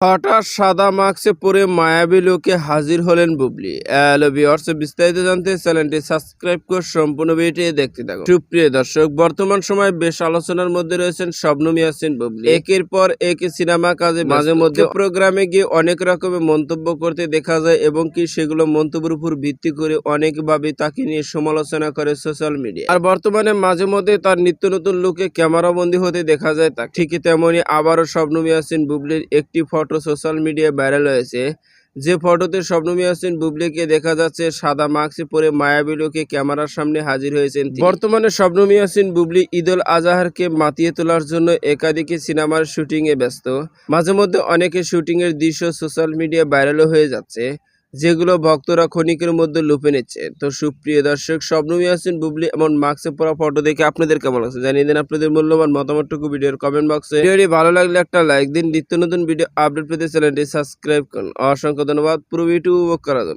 হঠাৎ সাদা মাস্কে পরে মায়াবী লুকে হাজির হলেন বুবলি। হ্যালো ভিউয়ার্স, বিস্তারিত জানতে চ্যানেলটি সাবস্ক্রাইব করে সম্পূর্ণ ভিডিওটি দেখতে থাকুন। সুপ্রিয় দর্শক, বর্তমান সময়ে বেশ আলোচনার মধ্যে রয়েছেন শবনম ইয়াসিন বুবলি। একের পর এক সিনেমা কাজে মাঝে মধ্যে প্রোগ্রামে গিয়ে অনেক রকমের মন্তব্য করতে দেখা যায় এবং কি সেগুলো মন্তব্যের উপর ভিত্তি করে অনেকভাবে তাকে নিয়ে সমালোচনা করে সোশ্যাল মিডিয়া। আর বর্তমানে মাঝে মধ্যে তার নিত্য নতুন লুকে ক্যামেরাবন্দি হতে দেখা যায় তাকে। ঠিকই তেমনি আবারও শবনম ইয়াসিন বুবলির একটি ফটো সোশ্যাল মিডিয়ায় ভাইরাল হয়েছে। যে ফটোতে শবনম ইয়াসিন বুবলিকে দেখা যাচ্ছে সাদা মাস্ক পরে মায়াবী লুকে ক্যামেরার সামনে হাজির হয়েছেন। বর্তমানে শবনম ইয়াসিন বুবলি ঈদুল আজহাকে মাতিয়ে তোলার জন্য একাধিক সিনেমার শুটিং এ ব্যস্ত। মাঝে মধ্যে অনেকে শুটিং এর দৃশ্য সোশ্যাল মিডিয়ায় ভাইরাল হয়ে যাচ্ছে, যেগুলো ভক্তরা ক্ষণিকের মধ্যে লুপে নিচ্ছে। তো সুপ্রিয় দর্শক, শবনম ইয়াসিন বুবলি এমন মাস্কে পরা ফটো দেখে আপনাদের কেমন লাগছে জানিয়ে দিন আপনাদের মূল্যবান মতামতটুকু ভিডিওর কমেন্ট বক্সে। ভিডিওটি ভালো লাগলে একটা লাইক দিন। নিত্য নতুন ভিডিও আপডেট পেতে চ্যানেলটি সাবস্ক্রাইব করুন। অসংখ্য ধন্যবাদ পুরো ভিডিও উপভোগ করার জন্য।